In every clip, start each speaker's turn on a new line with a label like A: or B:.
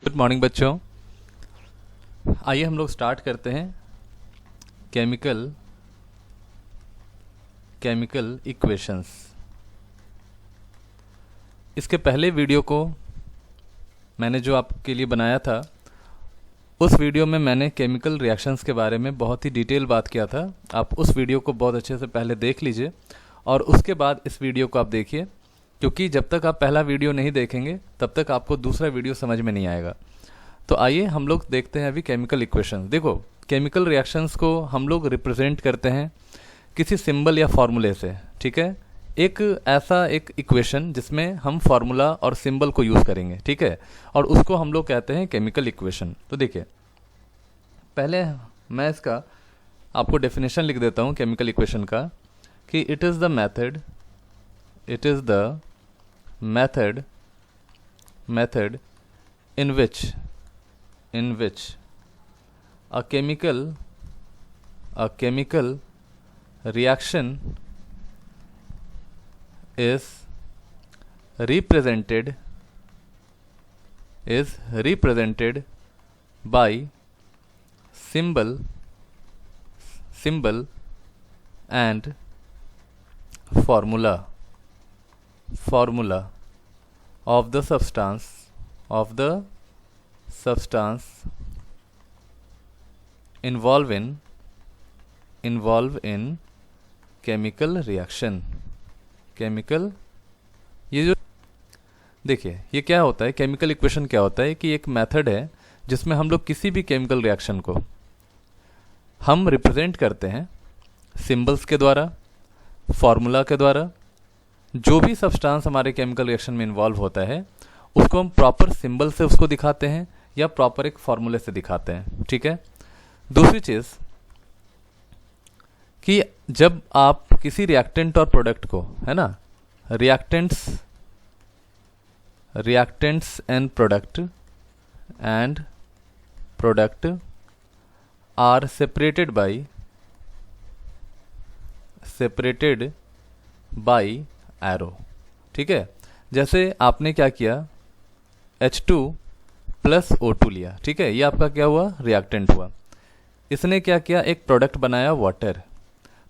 A: Good morning बच्चों। आइए हम लोग स्टार्ट करते हैं केमिकल इक्वेशंस। इसके पहले वीडियो को मैंने जो आपके लिए बनाया था, उस वीडियो में मैंने केमिकल रिएक्शंस के बारे में बहुत ही डिटेल बात किया था। आप उस वीडियो को बहुत अच्छे से पहले देख लीजिए और उसके बाद इस वीडियो को आप देखिए, क्योंकि जब तक आप पहला वीडियो नहीं देखेंगे तब तक आपको दूसरा वीडियो समझ में नहीं आएगा। तो आइए हम लोग देखते हैं अभी केमिकल इक्वेशंस। देखो, केमिकल रिएक्शंस को हम लोग रिप्रेजेंट करते हैं किसी सिंबल या फॉर्मूले से, ठीक है। एक ऐसा एक इक्वेशन जिसमें हम फार्मूला और सिंबल को यूज़ करेंगे, ठीक है, और उसको हम लोग कहते हैं केमिकल इक्वेशन। तो देखिए, पहले मैं इसका आपको डेफिनेशन लिख देता हूँ केमिकल इक्वेशन का, कि it is the method in which a chemical reaction is represented by symbol and formula of the substance involve in chemical reaction। ये जो देखिए, ये क्या होता है, केमिकल इक्वेशन क्या होता है कि एक मेथड है जिसमें हम लोग किसी भी केमिकल रिएक्शन को हम रिप्रेजेंट करते हैं सिंबल्स के द्वारा, फॉर्मूला के द्वारा। जो भी सब्सटेंस हमारे केमिकल रिएक्शन में इन्वॉल्व होता है उसको हम प्रॉपर सिंबल से उसको दिखाते हैं या प्रॉपर एक फॉर्मूले से दिखाते हैं, ठीक है। दूसरी चीज़ कि जब आप किसी रिएक्टेंट और प्रोडक्ट को, है ना, reactants and product are separated by arrow, ठीक है। जैसे आपने क्या किया, H2 प्लस O2 लिया, ठीक है, ये आपका क्या हुआ, रिएक्टेंट हुआ। इसने क्या किया, एक प्रोडक्ट बनाया वाटर।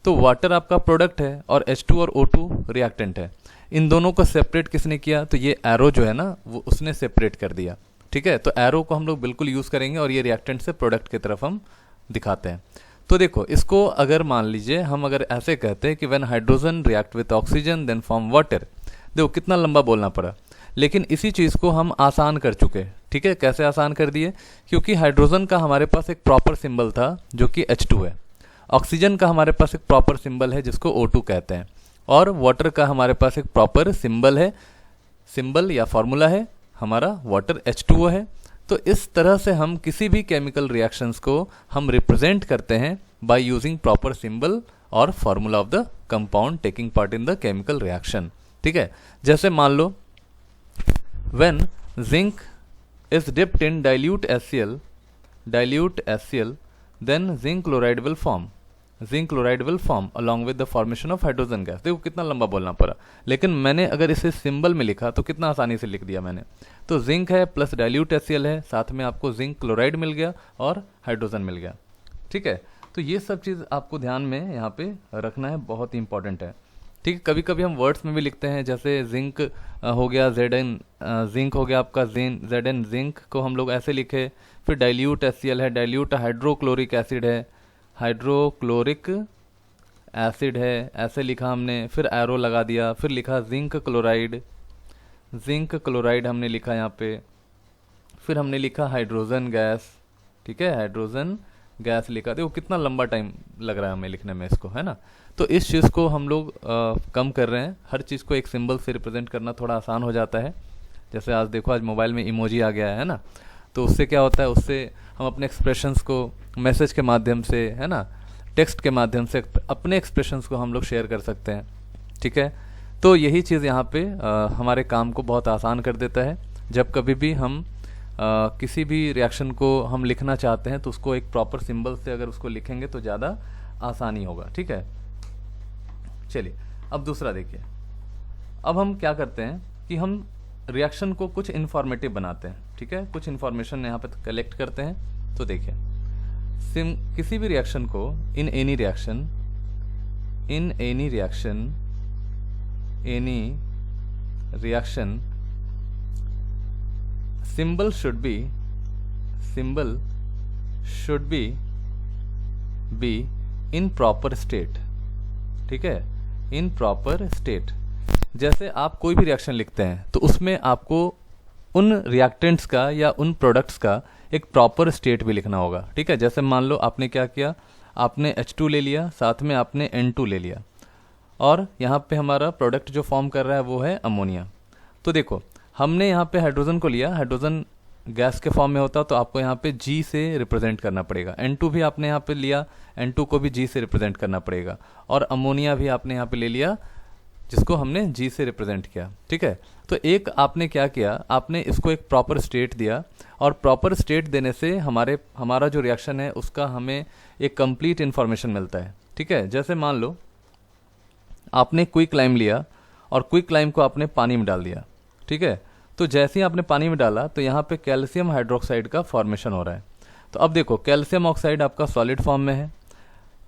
A: तो वाटर आपका प्रोडक्ट है और H2 और O2 रिएक्टेंट है। इन दोनों को सेपरेट किसने किया, तो ये एरो जो है ना, वो उसने सेपरेट कर दिया, ठीक है। तो एरो को हम लोग बिल्कुल यूज़ करेंगे और ये रिएक्टेंट से प्रोडक्ट की तरफ हम दिखाते हैं। तो देखो, इसको अगर मान लीजिए हम अगर ऐसे कहते हैं कि when hydrogen react with oxygen then form water. देखो कितना लंबा बोलना पड़ा, लेकिन इसी चीज़ को हम आसान कर चुके, ठीक है। कैसे आसान कर दिए, क्योंकि हाइड्रोजन का हमारे पास एक प्रॉपर सिंबल था जो कि H2 है, ऑक्सीजन का हमारे पास एक प्रॉपर सिंबल है जिसको O2 कहते हैं, और वाटर का हमारे पास एक प्रॉपर सिंबल या फॉर्मूला है हमारा वाटर H2O है। तो इस तरह से हम किसी भी केमिकल रिएक्शंस को हम रिप्रेजेंट करते हैं बाय यूजिंग प्रॉपर सिंबल और formula of the compound taking part in the chemical reaction, ठीक है। जैसे मान लो, when zinc is dipped in dilute HCl, then zinc chloride will form along with the formation of hydrogen gas। देखो कितना लंबा बोलना पड़ा, लेकिन मैंने अगर इसे सिंबल में लिखा तो कितना आसानी से लिख दिया मैंने। तो जिंक है प्लस डाइल्यूट HCl है, साथ में आपको जिंक क्लोराइड मिल गया और हाइड्रोजन मिल गया, ठीक है। तो ये सब चीज़ आपको ध्यान में यहाँ पे रखना है, बहुत ही इंपॉर्टेंट है, ठीक है। कभी कभी हम वर्ड्स में भी लिखते हैं, जैसे जिंक हो गया Zn, जिंक हो गया आपका Zn, जिंक को हम लोग ऐसे लिखे। फिर डाइल्यूट HCl है, डाइल्यूट हाइड्रोक्लोरिक एसिड है, ऐसे लिखा हमने। फिर एरो लगा दिया, फिर लिखा जिंक क्लोराइड हमने लिखा यहाँ पे। फिर हमने लिखा हाइड्रोजन गैस, ठीक है, हाइड्रोजन गैस लिखा। देखो कितना लंबा टाइम लग रहा है हमें लिखने में इसको, है ना। तो इस चीज़ को हम लोग कम कर रहे हैं, हर चीज़ को एक सिंबल से रिप्रेजेंट करना थोड़ा आसान हो जाता है। जैसे आज देखो, आज मोबाइल में इमोजी आ गया है ना, तो उससे क्या होता है, उससे हम अपने एक्सप्रेशंस को मैसेज के माध्यम से, है ना, टेक्स्ट के माध्यम से अपने एक्सप्रेशंस को हम लोग शेयर कर सकते हैं, ठीक है। तो यही चीज़ यहाँ पे हमारे काम को बहुत आसान कर देता है। जब कभी भी हम किसी भी रिएक्शन को हम लिखना चाहते हैं तो उसको एक प्रॉपर सिंबल से अगर उसको लिखेंगे तो ज़्यादा आसानी होगा, ठीक है। चलिए अब दूसरा देखिए। अब हम क्या करते हैं कि हम रिएक्शन को कुछ इन्फॉर्मेटिव बनाते हैं, ठीक है, कुछ इन्फॉर्मेशन यहाँ पे कलेक्ट करते हैं। तो देखिए किसी भी रिएक्शन को in any reaction symbol should be in proper state, ठीक है, in proper state। जैसे आप कोई भी रिएक्शन लिखते हैं तो उसमें आपको उन रिएक्टेंट्स का या उन प्रोडक्ट्स का एक प्रॉपर स्टेट भी लिखना होगा, ठीक है। जैसे मान लो आपने क्या किया, आपने H2 ले लिया, साथ में आपने N2 ले लिया, और यहाँ पे हमारा प्रोडक्ट जो फॉर्म कर रहा है वो है अमोनिया। तो देखो हमने यहाँ पे हाइड्रोजन को लिया, हाइड्रोजन गैस के फॉर्म में होता तो आपको यहाँ पे G से रिप्रेजेंट करना पड़ेगा। N2 भी आपने यहाँ पे लिया, N2 को भी G से रिप्रेजेंट करना पड़ेगा, और अमोनिया भी आपने यहाँ पे ले लिया जिसको हमने G से रिप्रेजेंट किया, ठीक है। तो एक आपने क्या किया, आपने इसको एक प्रॉपर स्टेट दिया, और प्रॉपर स्टेट देने से हमारा जो रिएक्शन है उसका हमें एक कंप्लीट इन्फॉर्मेशन मिलता है, ठीक है। जैसे मान लो आपने क्विक लाइम लिया और क्विक लाइम को आपने पानी में डाल दिया, ठीक है। तो जैसे ही आपने पानी में डाला तो यहाँ पे कैल्शियम हाइड्रोक्साइड का फॉर्मेशन हो रहा है। तो अब देखो कैल्शियम ऑक्साइड आपका सॉलिड फॉर्म में है,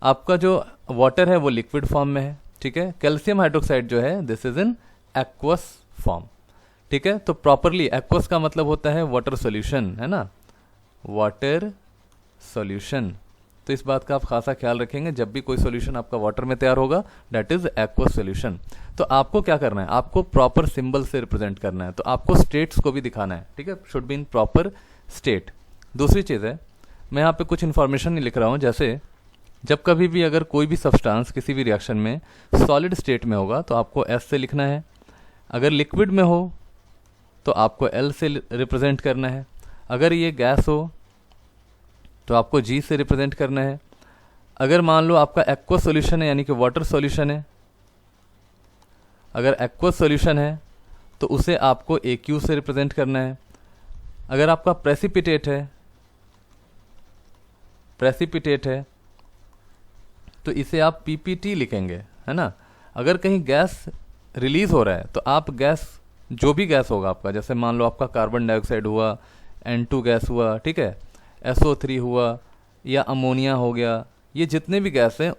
A: आपका जो वाटर है वो लिक्विड फॉर्म में है, ठीक है। कैल्शियम हाइड्रोक्साइड जो है this is in aqueous form, ठीक है। तो प्रॉपरली एक्वस का मतलब होता है वाटर सॉल्यूशन, है ना, वाटर सॉल्यूशन। तो इस बात का आप खासा ख्याल रखेंगे, जब भी कोई सॉल्यूशन आपका वाटर में तैयार होगा दैट इज एक्वस सॉल्यूशन। तो आपको क्या करना है, आपको प्रॉपर सिंबल से रिप्रेजेंट करना है, तो आपको स्टेट्स को भी दिखाना है, ठीक है, should be in proper state. दूसरी चीज़ है, मैं यहाँ पे कुछ इन्फॉर्मेशन नहीं लिख रहा हूँ, जैसे जब कभी भी अगर कोई भी सब्सटेंस किसी भी रिएक्शन में सॉलिड स्टेट में होगा तो आपको S से लिखना है, अगर लिक्विड में हो तो आपको L से रिप्रेजेंट करना है, अगर ये गैस हो तो आपको G से रिप्रेजेंट करना है, अगर मान लो आपका एक्वस सॉल्यूशन है यानी कि वाटर सॉल्यूशन है, अगर एक्वस सॉल्यूशन है तो उसे आपको AQ से रिप्रेजेंट करना है, अगर आपका प्रेसिपिटेट है तो इसे आप PPT लिखेंगे, है ना। अगर कहीं गैस रिलीज हो रहा है तो आप गैस, जो भी गैस होगा आपका, जैसे मान लो आपका कार्बन डाइऑक्साइड हुआ, N2 गैस हुआ, ठीक है, SO3 हुआ या अमोनिया हो गया, ये जितने भी गैस हैं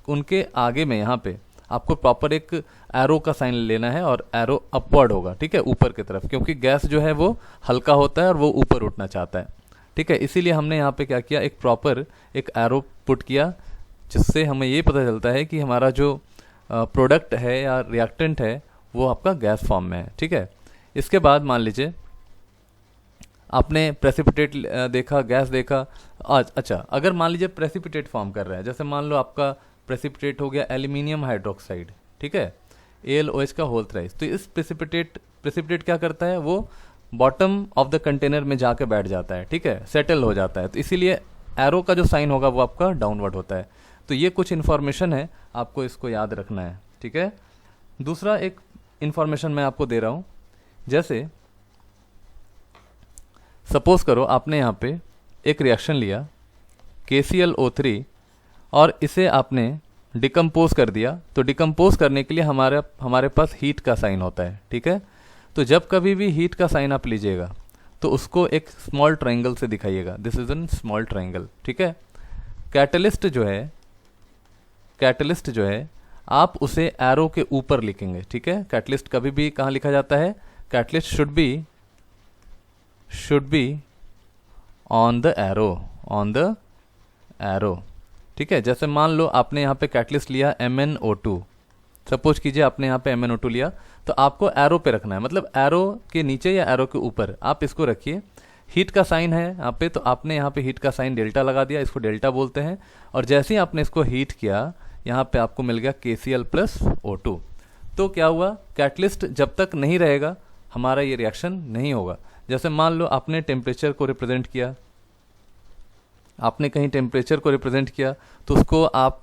A: उनके आगे में यहाँ पे आपको प्रॉपर एक एरो का साइन लेना है, और एरो अपवर्ड होगा, ठीक है, ऊपर की तरफ, क्योंकि गैस जो है वो हल्का होता है और वो ऊपर उठना चाहता है, ठीक है। इसीलिए हमने यहाँ पे क्या किया, एक प्रॉपर एक एरो पुट किया, जिससे हमें ये पता चलता है कि हमारा जो प्रोडक्ट है या रिएक्टेंट है वो आपका गैस फॉर्म में है, ठीक है। इसके बाद मान लीजिए आपने प्रेसिपिटेट देखा, गैस देखा, अच्छा अगर मान लीजिए प्रेसिपिटेट फॉर्म कर रहा है, जैसे मान लो आपका प्रेसिपिटेट हो गया एल्यूमिनियम हाइड्रोक्साइड, ठीक है, AlOH का होल थ्राइस, तो इस प्रेसिपिटेट क्या करता है, वो बॉटम ऑफ द कंटेनर में जाके बैठ जाता है, ठीक है, सेटल हो जाता है, तो इसीलिए एरो का जो साइन होगा वो आपका डाउनवर्ड होता है। तो ये कुछ इन्फॉर्मेशन है, आपको इसको याद रखना है, ठीक है। दूसरा एक इन्फॉर्मेशन मैं आपको दे रहा हूँ, जैसे सपोज करो आपने यहाँ पे एक रिएक्शन लिया KClO3 और इसे आपने डिकम्पोज कर दिया, तो डिकम्पोज करने के लिए हमारे पास हीट का साइन होता है, ठीक है। तो जब कभी भी हीट का साइन आप लीजिएगा तो उसको एक स्मॉल ट्राइंगल से दिखाइएगा, this is an small triangle, ठीक है। कैटलिस्ट जो है आप उसे एरो के ऊपर लिखेंगे, ठीक है। कैटलिस्ट कभी भी कहाँ लिखा जाता है, catalyst should be on the arrow, ठीक है। जैसे मान लो आपने यहाँ पे कैटलिस्ट लिया MnO2, सपोज कीजिए आपने यहाँ पे MnO2 लिया, तो आपको एरो पे रखना है, मतलब एरो के नीचे या एरो के ऊपर आप इसको रखिए। हीट का साइन है यहाँ पे, तो आपने यहाँ पे हीट का साइन डेल्टा लगा दिया, इसको डेल्टा बोलते हैं, और जैसे ही आपने इसको हीट किया यहाँ पे आपको मिल गया KCl+O2। तो क्या हुआ, कैटलिस्ट जब तक नहीं रहेगा हमारा ये रिएक्शन नहीं होगा। जैसे मान लो आपने टेम्परेचर को रिप्रेजेंट किया, आपने कहीं टेम्परेचर को रिप्रेजेंट किया, तो उसको आप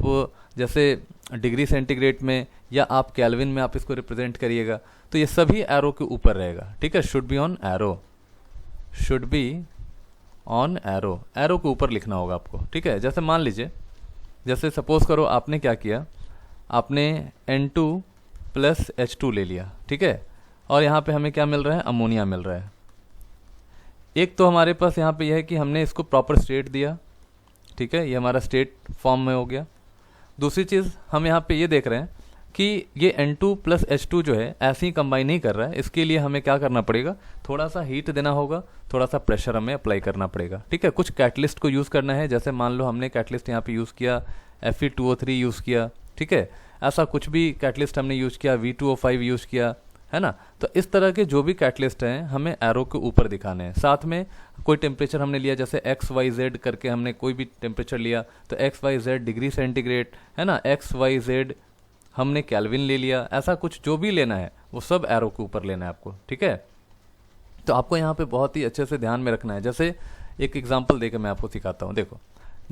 A: जैसे डिग्री सेंटीग्रेड में या आप केल्विन में आप इसको रिप्रेजेंट करिएगा, तो ये सभी एरो के ऊपर रहेगा, ठीक है। शुड बी ऑन एरो के ऊपर लिखना होगा आपको, ठीक है। जैसे मान लीजिए, जैसे सपोज करो आपने क्या किया, आपने N2 + H2 ले लिया, ठीक है, और यहाँ पे हमें क्या मिल रहा है, अमोनिया मिल रहा है। एक तो हमारे पास यहाँ पे यह है कि हमने इसको प्रॉपर स्टेट दिया, ठीक है, ये हमारा स्टेट फॉर्म में हो गया। दूसरी चीज़ हम यहाँ पे ये देख रहे हैं कि ये N2 प्लस H2 जो है ऐसे ही कंबाइन नहीं कर रहा है, इसके लिए हमें क्या करना पड़ेगा, थोड़ा सा हीट देना होगा, थोड़ा सा प्रेशर हमें अप्लाई करना पड़ेगा, ठीक है। कुछ कैटलिस्ट को यूज़ करना है, जैसे मान लो हमने कैटलिस्ट यहाँ पे यूज़ किया, Fe2O3 यूज़ किया, ठीक है, ऐसा कुछ भी कैटलिस्ट हमने यूज़ किया, V2O5 यूज़ किया, है ना। तो इस तरह के जो भी कैटलिस्ट हैं हमें एरो के ऊपर दिखाने हैं। साथ में कोई टेम्परेचर हमने लिया, जैसे XYZ करके हमने कोई भी टेम्परेचर लिया, तो XYZ डिग्री सेंटीग्रेड, है ना, XYZ हमने केल्विन ले लिया, ऐसा कुछ जो भी लेना है वो सब एरो के ऊपर लेना है आपको, ठीक है। तो आपको यहाँ पे बहुत ही अच्छे से ध्यान में रखना है। जैसे एक एग्जांपल देकर मैं आपको सिखाता हूँ। देखो,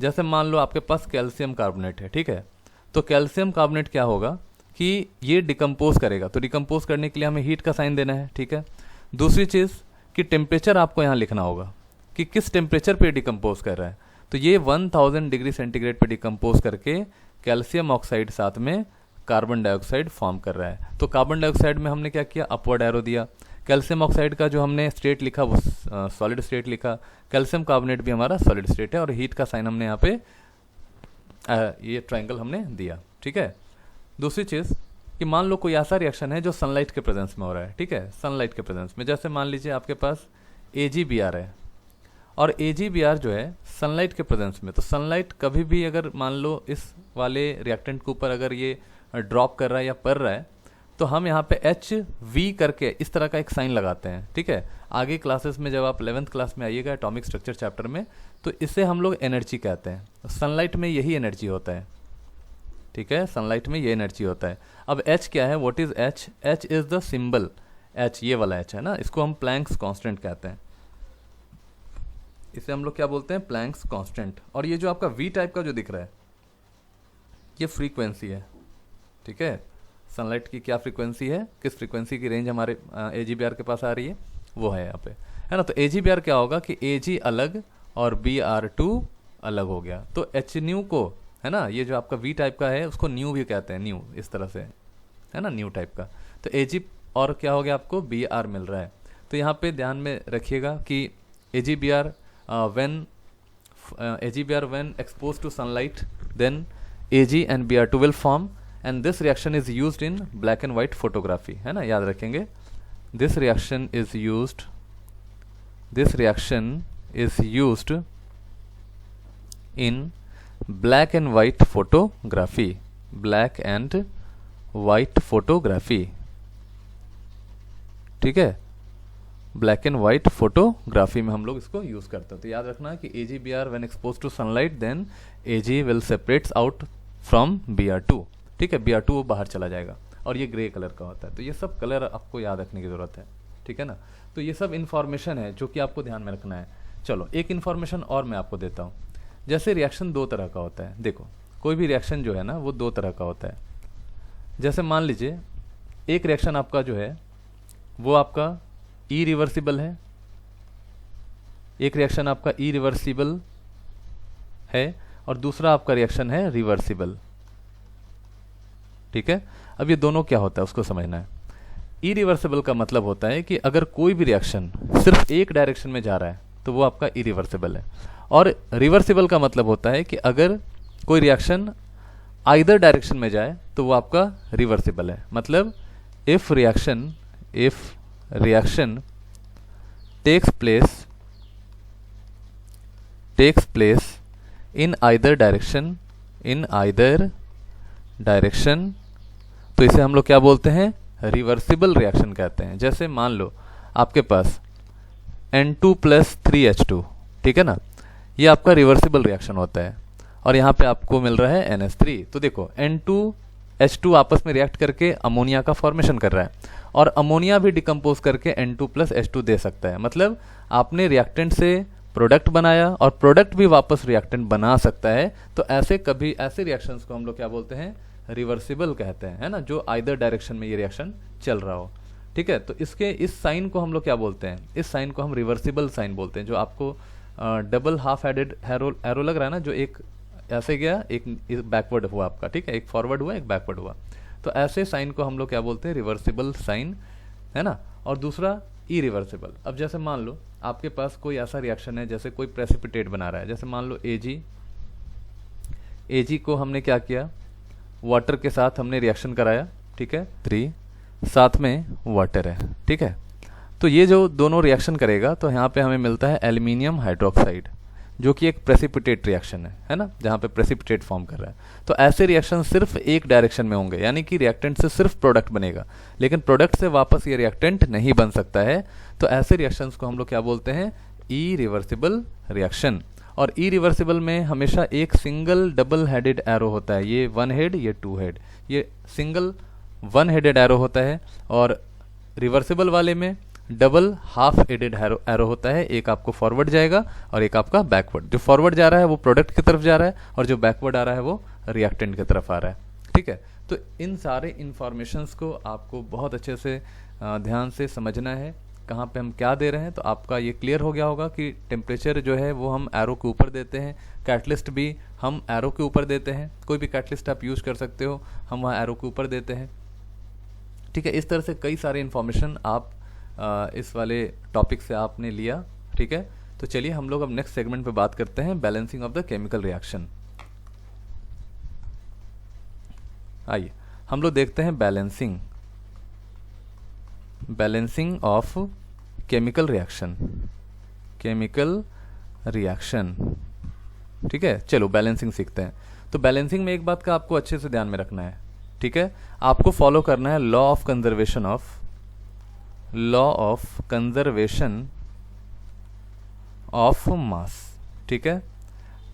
A: जैसे मान लो आपके पास कैल्शियम कार्बोनेट है, ठीक है, तो कैल्शियम कार्बोनेट क्या होगा कि ये डिकम्पोज करेगा, तो डिकम्पोज करने के लिए हमें हीट का साइन देना है, ठीक है। दूसरी चीज़ कि टेम्परेचर आपको यहाँ लिखना होगा कि किस टेम्परेचर पे डिकम्पोज कर रहा है, तो ये 1000 डिग्री सेंटीग्रेड पे डिकम्पोज करके कैल्शियम ऑक्साइड साथ में कार्बन डाइऑक्साइड फॉर्म कर रहा है। तो कार्बन डाइऑक्साइड में हमने क्या किया, अपवर्ड एरो दिया। कैल्शियम ऑक्साइड का जो हमने स्टेट लिखा वो सॉलिड स्टेट लिखा। कैल्शियम कार्बोनेट भी हमारा सॉलिड स्टेट है, और हीट का साइन हमने यहाँ पे ये ट्रायंगल हमने दिया, ठीक है। दूसरी चीज़ कि मान लो कोई ऐसा रिएक्शन है जो सनलाइट के प्रेजेंस में हो रहा है, ठीक है, सनलाइट के प्रेजेंस में, जैसे मान लीजिए आपके पास AgBr है, और AgBr जो है सनलाइट के प्रेजेंस में, तो सनलाइट कभी भी अगर मान लो इस वाले रिएक्टेंट के ऊपर अगर ये ड्रॉप कर रहा है या पड़ रहा है, तो हम यहाँ पे HV करके इस तरह का एक साइन लगाते हैं, ठीक है। आगे क्लासेस में जब आप 11th क्लास में आइएगा एटॉमिक स्ट्रक्चर चैप्टर में, तो इसे हम लोग एनर्जी कहते हैं। सनलाइट में यही एनर्जी होता है, ठीक है, सनलाइट में ये एनर्जी होता है। अब H क्या है, what is H? H is the symbol, H ये वाला H है ना, इसको हम प्लैंक्स कांस्टेंट कहते हैं, इसे हम लोग क्या बोलते हैं, प्लैंक्स कांस्टेंट। और ये जो आपका V टाइप का जो दिख रहा है ये फ्रीक्वेंसी है, ठीक है। सनलाइट की क्या फ्रीक्वेंसी है, किस फ्रीक्वेंसी की रेंज हमारे AgBr के पास आ रही है, वो है यहाँ पे, है ना। तो AgBr क्या होगा कि Ag अलग और Br2 अलग हो गया, तो H न्यू को, है ना, ये जो आपका V टाइप का है उसको न्यू भी कहते हैं, न्यू इस तरह से, है ना, न्यू टाइप का। तो Ag और क्या हो गया, आपको Br मिल रहा है। तो यहाँ पे ध्यान में रखिएगा कि AgBr when exposed to sunlight, then Ag and Br2 will form, and this reaction is used in black and white photography, है ना, याद रखेंगे। this reaction is used in black and white photography, black and white photography, ठीक है, black and white photography में हम लोग इसको यूज करते हैं। तो याद रखना कि AgBr when expose to sunlight then Ag will separates out from Br2, ठीक है, Br2 वो बाहर चला जाएगा, और ये ग्रे कलर का होता है। तो ये सब कलर आपको याद रखने की जरूरत है, ठीक है ना। तो ये सब इन्फॉर्मेशन है जो कि आपको ध्यान में रखना है। चलो एक इन्फॉर्मेशन और मैं आपको देता हूँ। जैसे रिएक्शन दो तरह का होता है, देखो कोई भी रिएक्शन जो है ना वो दो तरह का होता है। जैसे मान लीजिए एक रिएक्शन आपका जो है वो आपका इरिवर्सिबल है, एक रिएक्शन आपका इरिवर्सिबल है, और दूसरा आपका रिएक्शन है रिवर्सिबल, ठीक है। अब ये दोनों क्या होता है उसको समझना है। इरिवर्सिबल का मतलब होता है कि अगर कोई भी रिएक्शन सिर्फ एक डायरेक्शन में जा रहा है तो वो आपका इरिवर्सिबल है, और रिवर्सिबल का मतलब होता है कि अगर कोई रिएक्शन आइदर डायरेक्शन में जाए तो वो आपका रिवर्सिबल है। मतलब if reaction takes place in either direction, तो इसे हम लोग क्या बोलते हैं, रिवर्सिबल रिएक्शन कहते हैं। जैसे मान लो आपके पास N2 प्लस 3H2, ठीक है ना, ये आपका रिवर्सिबल रिएक्शन होता है, और यहाँ पे आपको मिल रहा है NH3। तो देखो N2H2 आपस में रिएक्ट करके अमोनिया का फॉर्मेशन कर रहा है, और अमोनिया भी डिकम्पोज करके N2 प्लस H2 दे सकता है। मतलब आपने रिएक्टेंट से प्रोडक्ट बनाया और प्रोडक्ट भी वापस रिएक्टेंट बना सकता है। तो ऐसे रिएक्शंस को हम लोग क्या बोलते हैं, रिवर्सिबल कहते हैं, है ना, जो आइदर डायरेक्शन में ये रिएक्शन चल रहा हो, ठीक है। तो इस साइन को हम लोग क्या बोलते हैं, इस साइन को हम रिवर्सिबल साइन बोलते हैं। जो आपको डबल हाफ हेडेड एरो लग रहा है ना, जो एक ऐसे गया एक बैकवर्ड हुआ आपका, ठीक है, एक फॉरवर्ड हुआ एक बैकवर्ड हुआ, तो ऐसे साइन को हम लोग क्या बोलते हैं, रिवर्सिबल साइन है ना, और दूसरा इरिवर्सिबल। अब जैसे मान लो आपके पास कोई ऐसा रिएक्शन है, जैसे कोई प्रेसिपिटेट बना रहा है, जैसे मान लो एजी को हमने क्या किया, वाटर के साथ हमने रिएक्शन कराया, ठीक है, 3 साथ में वाटर है, ठीक है। तो ये जो दोनों रिएक्शन करेगा तो यहाँ पे हमें मिलता है एल्यूमिनियम हाइड्रोक्साइड, जो कि एक प्रेसिपिटेट रिएक्शन है ना, जहाँ पे प्रेसिपिटेट फॉर्म कर रहा है। तो ऐसे रिएक्शन सिर्फ एक डायरेक्शन में होंगे, यानी कि रिएक्टेंट से सिर्फ प्रोडक्ट बनेगा, लेकिन प्रोडक्ट से वापस ये रिएक्टेंट नहीं बन सकता है। तो ऐसे रिएक्शंस को हम लोग क्या बोलते हैं, इरिवर्सिबल रिएक्शन। और इरिवर्सिबल में हमेशा एक सिंगल डबल हेडेड एरो होता है, ये 1 हेड, ये 2 हेड, ये सिंगल 1 हेडेड एरो होता है। और रिवर्सिबल वाले में डबल हाफ एडेड एरो होता है, एक आपको फॉरवर्ड जाएगा और एक आपका बैकवर्ड। जो फॉरवर्ड जा रहा है वो प्रोडक्ट की तरफ जा रहा है और जो बैकवर्ड आ रहा है वो रिएक्टेंट की तरफ आ रहा है, ठीक है। तो इन सारे इंफॉर्मेशंस को आपको बहुत अच्छे से ध्यान से समझना है, कहाँ पे हम क्या दे रहे हैं। तो आपका ये क्लियर हो गया होगा कि टेम्परेचर जो है वो हम एरो के ऊपर देते हैं, कैटलिस्ट भी हम एरो के ऊपर देते हैं, कोई भी कैटलिस्ट आप यूज कर सकते हो, हम वहाँ एरो के ऊपर देते हैं, ठीक है। इस तरह से कई सारे इंफॉर्मेशन आप इस वाले टॉपिक से आपने लिया, ठीक है। तो चलिए हम लोग अब नेक्स्ट सेगमेंट पे बात करते हैं, balancing of the chemical reaction. आइए हम लोग देखते हैं बैलेंसिंग ऑफ केमिकल रिएक्शन, ठीक है। चलो बैलेंसिंग सीखते हैं। तो बैलेंसिंग में एक बात का आपको अच्छे से ध्यान में रखना है, ठीक है। आपको फॉलो करना है law of conservation of mass, ठीक है।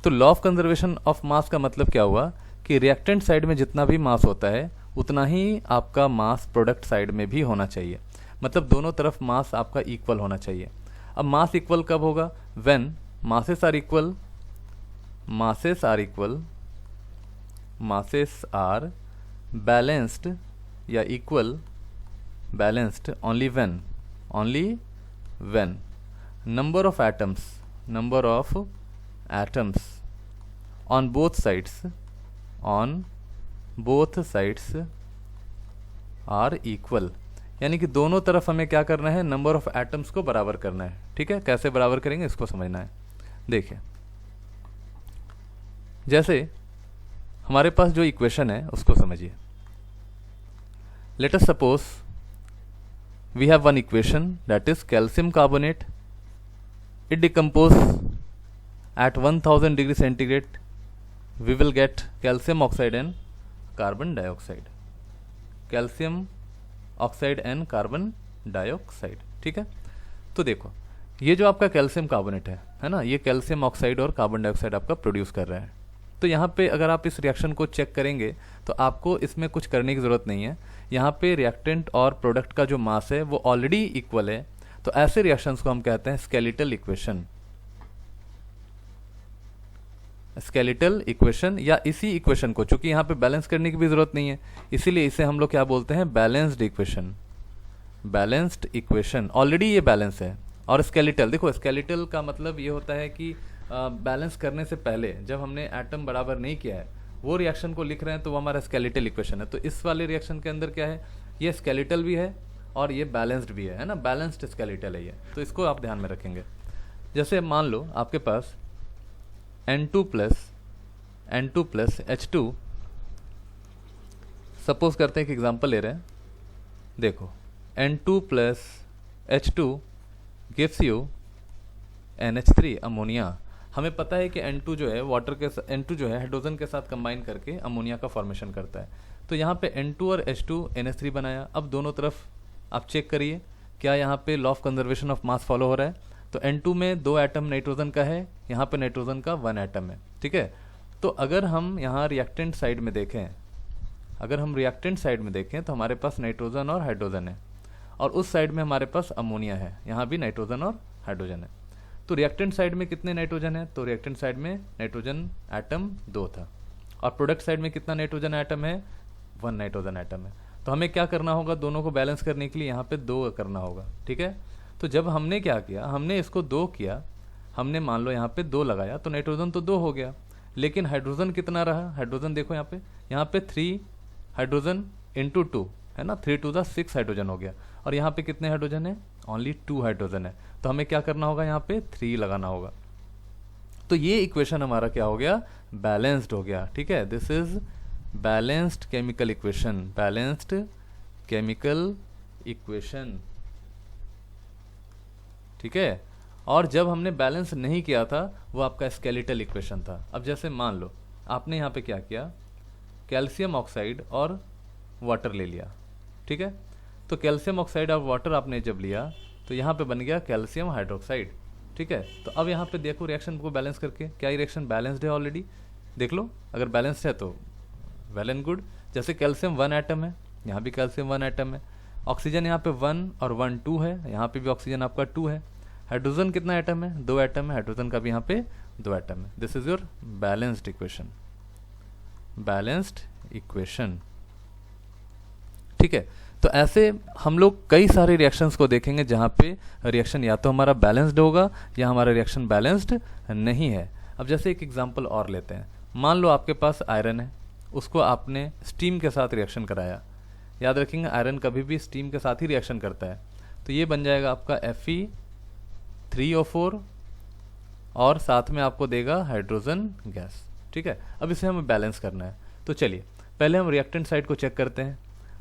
A: तो law of conservation of mass का मतलब क्या हुआ कि रिएक्टेंट साइड में जितना भी मास होता है उतना ही आपका मास प्रोडक्ट साइड में भी होना चाहिए, मतलब दोनों तरफ मास आपका इक्वल होना चाहिए। अब मास इक्वल कब होगा, व्हेन masses are balanced या equal, balanced only when number of atoms on both sides are equal, यानी कि दोनों तरफ हमें क्या करना है, नंबर ऑफ एटम्स को बराबर करना है, ठीक है। कैसे बराबर करेंगे इसको समझना है। देखिए जैसे हमारे पास जो इक्वेशन है उसको समझिए। Let us suppose we have one equation that is calcium carbonate, it decompose at 1000 degree centigrade, we will get calcium oxide and carbon dioxide, calcium oxide and carbon dioxide, ठीक है। तो देखो ये जो आपका कैल्शियम कार्बोनेट है ना, ये कैल्शियम ऑक्साइड और कार्बन डाइऑक्साइड आपका प्रोड्यूस कर रहा है। तो यहाँ पे अगर आप इस रिएक्शन को चेक करेंगे तो आपको इसमें कुछ करने की ज़रूरत नहीं है। यहाँ पे रिएक्टेंट और प्रोडक्ट का जो मास है वो ऑलरेडी इक्वल है। तो ऐसे रिएक्शंस को हम कहते हैं स्केलेटल इक्वेशन, या इसी इक्वेशन को, चूंकि यहाँ पे बैलेंस करने की भी ज़रूरत नहीं है, इसीलिए इसे हम लोग क्या बोलते हैं, बैलेंस्ड इक्वेशन। ऑलरेडी ये बैलेंस है। और स्केलेटल, देखो स्केलेटल का मतलब ये होता है कि बैलेंस करने से पहले जब हमने एटम बराबर नहीं किया है वो रिएक्शन को लिख रहे हैं तो वो हमारा स्केलेटल इक्वेशन है। तो इस वाले रिएक्शन के अंदर क्या है, ये स्केलेटल भी है और ये बैलेंस्ड भी है ना, बैलेंस्ड स्केलेटल है ये। तो इसको आप ध्यान में रखेंगे। जैसे मान लो आपके पास N2 प्लस H2, सपोज करते हैं कि एग्जांपल ले रहे हैं। देखो N2 plus H2 gives you NH3 ammonia. हमें पता है कि N2 जो है N2 जो है हाइड्रोजन के साथ कंबाइन करके अमोनिया का फॉर्मेशन करता है। तो यहाँ पे N2 और H2 NH3 बनाया। अब दोनों तरफ आप चेक करिए क्या यहाँ पे law of conservation of mass follow हो रहा है। तो N2 में 2 एटम नाइट्रोजन का है, यहाँ पे नाइट्रोजन का 1 एटम है, ठीक है। तो अगर हम यहाँ रिएक्टेंट साइड में देखें, तो हमारे पास नाइट्रोजन और हाइड्रोजन है, और उस साइड में हमारे पास अमोनिया है, यहाँ भी नाइट्रोजन और हाइड्रोजन है। तो रिएक्टेंट साइड में कितने नाइट्रोजन है, तो रिएक्टेंट साइड में नाइट्रोजन एटम 2 था, और प्रोडक्ट साइड में कितना नाइट्रोजन एटम है, 1 नाइट्रोजन एटम है। तो हमें क्या करना होगा, दोनों को बैलेंस करने के लिए यहाँ पे 2 करना होगा, ठीक है। तो जब हमने क्या किया, हमने इसको 2 किया, हमने मान लो यहाँ पे 2 लगाया तो नाइट्रोजन तो 2 हो गया, लेकिन हाइड्रोजन कितना रहा, हाइड्रोजन देखो यहाँ पे 3 हाइड्रोजन इंटू 2 है ना, 3 टू द 6 हाइड्रोजन हो गया। और यहाँ पे कितने हाइड्रोजन है, ओनली 2 हाइड्रोजन है, तो हमें क्या करना होगा, यहाँ पे 3 लगाना होगा। तो ये इक्वेशन हमारा क्या हो गया, बैलेंस्ड हो गया। ठीक है, this is balanced chemical equation, balanced chemical equation. ठीक है, और जब हमने बैलेंस नहीं किया था वो आपका स्केलेटल इक्वेशन था। अब जैसे मान लो आपने यहाँ पे क्या किया, कैल्शियम ऑक्साइड और वाटर ले लिया। ठीक है, तो कैल्शियम ऑक्साइड और वाटर आपने जब लिया तो यहाँ पे बन गया कैल्शियम हाइड्रोक्साइड। ठीक है, तो अब यहाँ पे देखो रिएक्शन को बैलेंस करके, क्या रिएक्शन बैलेंस्ड है ऑलरेडी, देख लो, अगर बैलेंस्ड है तो वेल एंड गुड। जैसे कैल्शियम 1 एटम है, यहाँ भी कैल्शियम 1 एटम है, ऑक्सीजन यहाँ पे 1 और 1 2 है, यहाँ पे भी ऑक्सीजन आपका 2 है, हाइड्रोजन कितना एटम है, 2 एटम है, हाइड्रोजन का भी यहाँ पे 2 एटम है। This is your balanced equation, balanced equation. ठीक है, तो ऐसे हम लोग कई सारे रिएक्शंस को देखेंगे जहाँ पे रिएक्शन या तो हमारा बैलेंस्ड होगा या हमारा रिएक्शन बैलेंस्ड नहीं है। अब जैसे एक एग्जांपल और लेते हैं, मान लो आपके पास आयरन है, उसको आपने स्टीम के साथ रिएक्शन कराया। याद रखेंगे आयरन कभी भी स्टीम के साथ ही रिएक्शन करता है, तो ये बन जाएगा आपका Fe3O4 और साथ में आपको देगा हाइड्रोजन गैस। ठीक है, अब इसे हमें बैलेंस करना है, तो चलिए पहले हम रिएक्टेंट साइड को चेक करते हैं।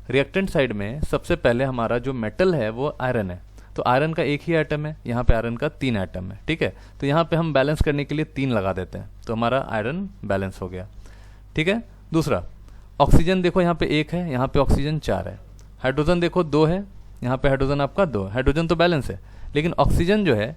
A: रिएक्टेंट साइड में सबसे पहले हमारा जो मेटल है वो आयरन है, तो आयरन का एक ही एटम है, यहाँ पे आयरन का 3 एटम है। ठीक है, तो यहाँ पे हम बैलेंस करने के लिए 3 लगा देते हैं, तो हमारा आयरन बैलेंस हो गया। ठीक है, दूसरा ऑक्सीजन देखो यहाँ पे 1 है, यहाँ पे ऑक्सीजन 4 है, हाइड्रोजन देखो 2 है, यहाँ पे हाइड्रोजन आपका 2, हाइड्रोजन तो बैलेंस है, लेकिन ऑक्सीजन जो है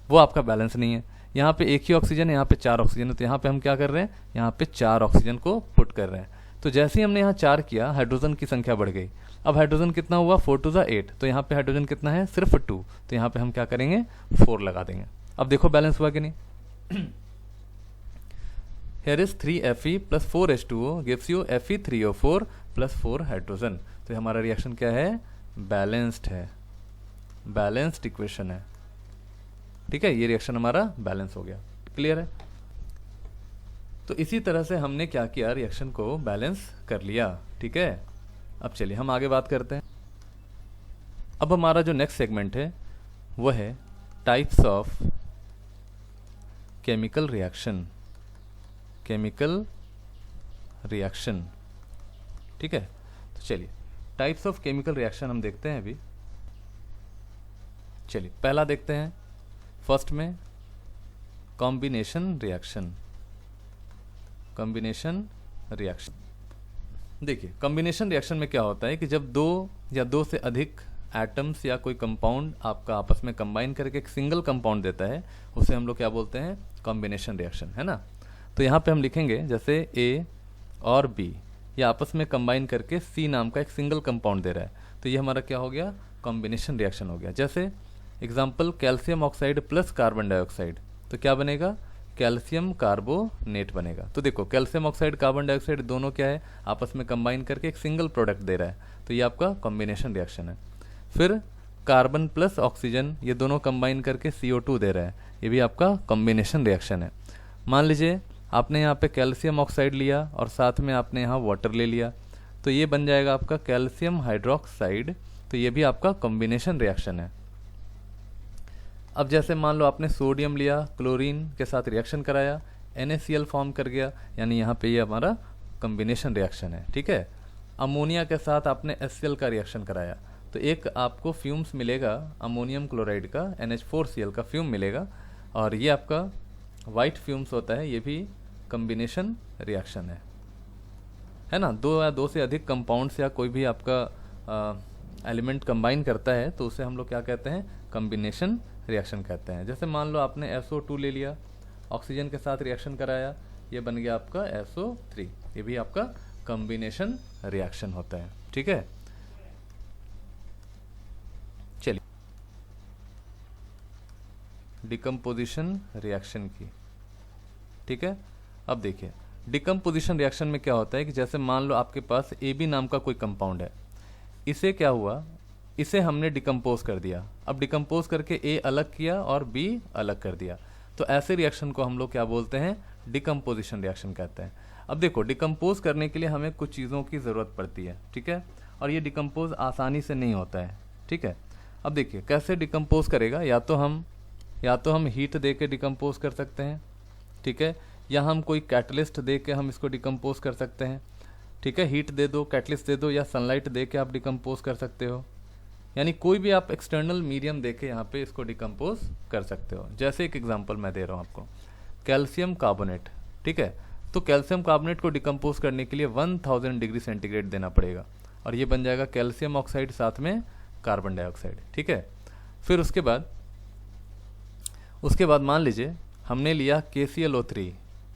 A: वो आपका बैलेंस नहीं है। यहाँ पे एक ही ऑक्सीजन है, यहाँ पे 4 ऑक्सीजन है, तो यहाँ पे हम क्या कर रहे हैं, यहाँ पे 4 ऑक्सीजन को पुट कर रहे हैं। तो जैसे ही हमने यहाँ 4 किया, हाइड्रोजन की संख्या बढ़ गई। अब हाइड्रोजन कितना हुआ, 4 2 8, तो यहाँ पे हाइड्रोजन कितना है, सिर्फ 2, तो यहाँ पे हम क्या करेंगे, 4 लगा देंगे। अब देखो बैलेंस हुआ कि नहीं। Here is 3Fe plus 4H2O gives you Fe3O4 plus 4 hydrogen. तो हमारा रिएक्शन क्या है, बैलेंस्ड है, बैलेंस्ड इक्वेशन है। ठीक है, ये रिएक्शन हमारा बैलेंस हो गया। क्लियर है, तो इसी तरह से हमने क्या किया, रिएक्शन को बैलेंस कर लिया। ठीक है, अब चलिए हम आगे बात करते हैं। अब हमारा जो नेक्स्ट सेगमेंट है वो है types of chemical reaction, chemical reaction. ठीक है, तो चलिए टाइप्स ऑफ केमिकल रिएक्शन हम देखते हैं अभी। चलिए पहला देखते हैं, फर्स्ट में कॉम्बिनेशन रिएक्शन, कॉम्बिनेशन रिएक्शन। देखिए कॉम्बिनेशन रिएक्शन में क्या होता है कि जब 2 या 2 से अधिक एटम्स या कोई कंपाउंड आपका आपस में कंबाइन करके एक सिंगल कंपाउंड देता है, उसे हम लोग क्या बोलते हैं, कॉम्बिनेशन रिएक्शन, है ना। तो यहाँ पे हम लिखेंगे जैसे A और B ये आपस में कंबाइन करके C नाम का एक सिंगल कंपाउंड दे रहा है, तो ये हमारा क्या हो गया, कॉम्बिनेशन रिएक्शन हो गया। जैसे example calcium oxide plus carbon dioxide, तो क्या बनेगा, कैल्शियम कार्बोनेट बनेगा। तो देखो कैल्शियम ऑक्साइड कार्बन डाइऑक्साइड दोनों क्या है, आपस में कंबाइन करके एक सिंगल प्रोडक्ट दे रहा है, तो ये आपका कॉम्बिनेशन रिएक्शन है। फिर कार्बन प्लस ऑक्सीजन ये दोनों कंबाइन करके CO2 दे रहा है, ये भी आपका कॉम्बिनेशन रिएक्शन है। मान लीजिए आपने यहाँ पे कैल्शियम ऑक्साइड लिया और साथ में आपने यहाँ वाटर ले लिया, तो ये बन जाएगा आपका कैल्शियम हाइड्रोक्साइड, तो ये भी आपका कॉम्बिनेशन रिएक्शन है। अब जैसे मान लो आपने सोडियम लिया, क्लोरीन के साथ रिएक्शन कराया, NaCl फॉर्म कर गया, यानी यहाँ पे ये हमारा कॉम्बिनेशन रिएक्शन है। ठीक है, अमोनिया के साथ आपने HCl का रिएक्शन कराया, तो एक आपको फ्यूम्स मिलेगा अमोनियम क्लोराइड का, NH4Cl का फ्यूम मिलेगा, और ये आपका वाइट फ्यूम्स होता है, ये भी कॉम्बिनेशन रिएक्शन है ना। 2 या 2 से अधिक कंपाउंड्स या कोई भी आपका एलिमेंट कंबाइन करता है तो उसे हम लोग क्या कहते हैं, कॉम्बिनेशन रिएक्शन कहते हैं। जैसे मान लो आपने SO2 ले लिया, ऑक्सीजन के साथ रिएक्शन कराया, ये बन गया आपका SO3, ये भी आपका कॉम्बिनेशन रिएक्शन होता है। ठीक है, चलिए डिकम्पोजिशन रिएक्शन की। ठीक है, अब देखिए डिकम्पोजिशन रिएक्शन में क्या होता है कि जैसे मान लो आपके पास AB नाम का कोई कंपाउंड है, इसे क्या हुआ, इसे हमने डिकम्पोज कर दिया। अब डिकम्पोज करके A अलग किया और B अलग कर दिया, तो ऐसे रिएक्शन को हम लोग क्या बोलते हैं, डिकम्पोजिशन रिएक्शन कहते हैं। अब देखो डिकम्पोज करने के लिए हमें कुछ चीज़ों की ज़रूरत पड़ती है। ठीक है, और ये डिकम्पोज आसानी से नहीं होता है, ठीक है। अब देखिए कैसे डिकम्पोज करेगा, या तो हम हीट दे के डिकम्पोज कर सकते हैं, ठीक है, या हम कोई कैटलिस्ट दे के हम इसको डिकम्पोज कर सकते हैं, ठीक है। हीट दे दो, कैटलिस्ट दे दो, या सनलाइट दे के आप डिकम्पोज कर सकते हो, यानी कोई भी आप एक्सटर्नल मीडियम दे के यहाँ पे इसको डिकम्पोज कर सकते हो। जैसे एक एग्जांपल मैं दे रहा हूँ आपको, कैल्शियम कार्बोनेट, ठीक है। तो कैल्शियम कार्बोनेट को डिकम्पोज करने के लिए 1000 डिग्री सेंटीग्रेड देना पड़ेगा, और ये बन जाएगा कैल्शियम ऑक्साइड साथ में कार्बन डाइऑक्साइड, ठीक है। फिर उसके बाद मान लीजिए हमने लिया KClO3,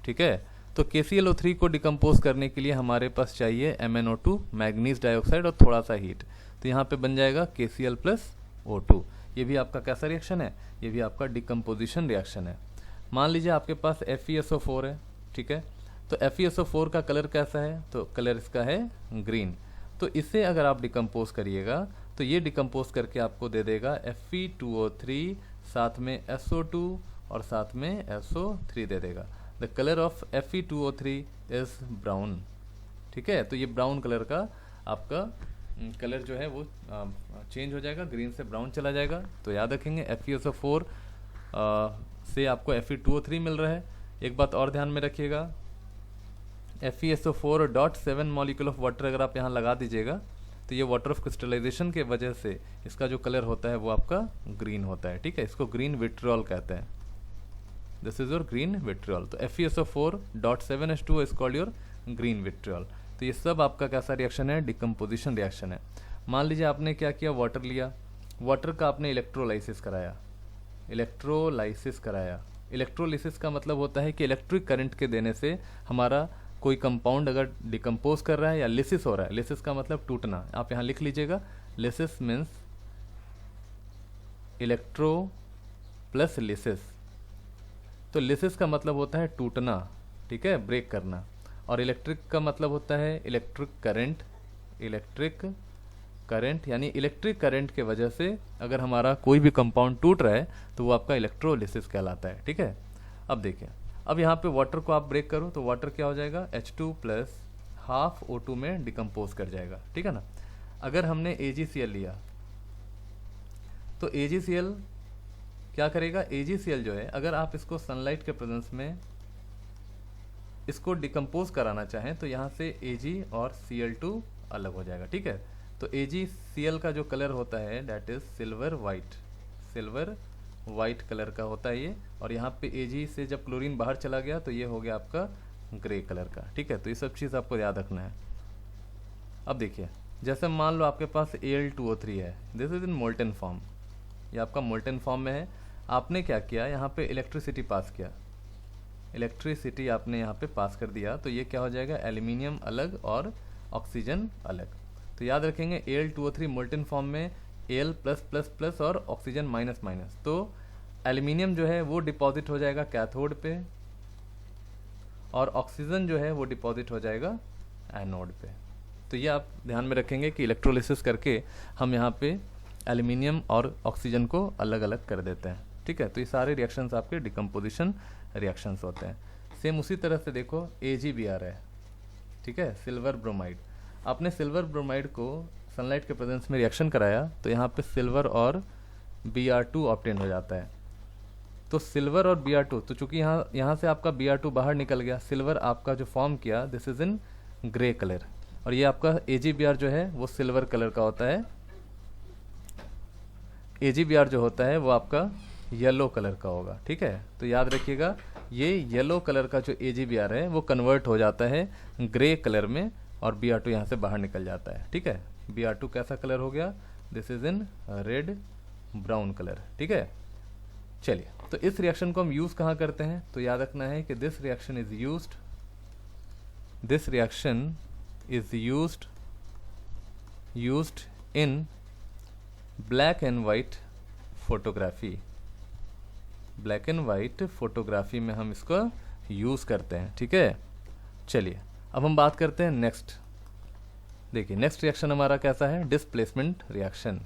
A: ठीक है। तो KClO3 को डिकम्पोज करने के लिए हमारे पास चाहिए MnO2 मैग्नीज डाइऑक्साइड और थोड़ा सा हीट, तो यहाँ पे बन जाएगा KCl+O2। ये भी आपका कैसा रिएक्शन है, ये भी आपका डिकम्पोजिशन रिएक्शन है। मान लीजिए आपके पास FeSO4 है, ठीक है। तो FeSO4 का कलर कैसा है, तो कलर इसका है ग्रीन। तो इसे अगर आप डिकम्पोज करिएगा तो ये डिकम्पोज करके आपको दे देगा Fe2O3 साथ में SO2 और साथ में SO3 दे देगा। The colour of Fe2O3 is brown, ठीक है। तो ये ब्राउन कलर का आपका कलर जो है वो चेंज हो जाएगा, ग्रीन से ब्राउन चला जाएगा। तो याद रखेंगे FeSO4 से आपको Fe2O3 मिल रहा है। एक बात और ध्यान में रखिएगा, FeSO4.7 मॉलिक्यूल ऑफ वाटर अगर आप यहाँ लगा दीजिएगा तो ये वाटर ऑफ क्रिस्टलाइजेशन के वजह से इसका जो कलर होता है वो आपका ग्रीन होता है, ठीक है। इसको ग्रीन विट्रियोल कहते हैं, this is your green vitriol. तो FeSO4.7H2O is called your green vitriol. तो ये सब आपका कैसा रिएक्शन है, डिकम्पोजिशन रिएक्शन है। मान लीजिए आपने क्या किया, वाटर लिया, वाटर का आपने इलेक्ट्रोलाइसिस कराया। इलेक्ट्रोलाइसिस का मतलब होता है कि इलेक्ट्रिक करंट के देने से हमारा कोई कंपाउंड अगर डिकम्पोज कर रहा है या लिसिस हो रहा है, लिसिस का मतलब टूटना, आप यहाँ लिख लीजिएगा, lysis means electro plus lysis. तो लिसिस का मतलब होता है टूटना, ठीक है, ब्रेक करना, और इलेक्ट्रिक का मतलब होता है इलेक्ट्रिक करंट, यानी इलेक्ट्रिक करंट के वजह से अगर हमारा कोई भी कंपाउंड टूट रहा है तो वो आपका इलेक्ट्रोलिसिस कहलाता है, ठीक है। अब देखिए, अब यहाँ पे वाटर को आप ब्रेक करो तो वाटर क्या हो जाएगा, H2 प्लस हाफ O2 में डिकम्पोज कर जाएगा, ठीक है ना। अगर हमने AgCl लिया तो AgCl क्या करेगा, AgCl जो है अगर आप इसको सनलाइट के प्रेजेंस में इसको डिकम्पोज कराना चाहें तो यहाँ से Ag और Cl2 अलग हो जाएगा, ठीक है। तो AgCl का जो कलर होता है that is silver white colour का होता है ये, और यहाँ पे Ag से जब क्लोरीन बाहर चला गया तो ये हो गया आपका ग्रे कलर का, ठीक है। तो ये सब चीज़ आपको याद रखना है। अब देखिए, जैसे मान लो आपके पास Al2O3 है, this is in molten form, ये आपका मोल्टन फॉर्म में है। आपने क्या किया, यहाँ पे इलेक्ट्रिसिटी पास किया, इलेक्ट्रिसिटी आपने यहाँ पे पास कर दिया, तो ये क्या हो जाएगा, एल्यूमिनियम अलग और ऑक्सीजन अलग। तो याद रखेंगे Al2O3 मोल्टन फॉर्म में Al+++ और ऑक्सीजन माइनस, तो एल्यूमिनियम जो है वो डिपॉजिट हो जाएगा कैथोड पे, और ऑक्सीजन जो है वो डिपॉजिट हो जाएगा एनोड पे। तो ये आप ध्यान में रखेंगे कि इलेक्ट्रोलिसिस करके हम यहाँ पे एल्यूमिनियम और ऑक्सीजन को अलग अलग कर देते हैं, ठीक है। तो ये सारे रिएक्शंस आपके डिकम्पोजिशन रिएक्शंस होते हैं। सेम उसी तरह से देखो AgBr है, ठीक है, सिल्वर ब्रोमाइड। आपने सिल्वर ब्रोमाइड को सनलाइट के प्रेजेंस में रिएक्शन कराया तो यहाँ पे सिल्वर और Br2 ऑब्टेन हो जाता है। तो सिल्वर और Br2, तो चूंकि यहाँ से आपका Br2 बाहर निकल गया, सिल्वर आपका जो फॉर्म किया this is in grey colour, और ये आपका AgBr जो है वो सिल्वर कलर का होता है। AgBr जो होता है वो आपका येलो कलर का होगा, ठीक है। तो याद रखिएगा, ये येलो कलर का जो AgBr है वो कन्वर्ट हो जाता है ग्रे कलर में, और Br2 यहाँ से बाहर निकल जाता है, ठीक है। Br2 कैसा कलर हो गया, this is in red brown colour, ठीक है। चलिए, तो इस रिएक्शन को हम यूज कहाँ करते हैं, तो याद रखना है कि this reaction is used in black and white photography में हम इसको यूज करते हैं, ठीक है। चलिए, अब हम बात करते हैं नेक्स्ट। देखिए, नेक्स्ट रिएक्शन हमारा कैसा है, डिस्प्लेसमेंट रिएक्शन।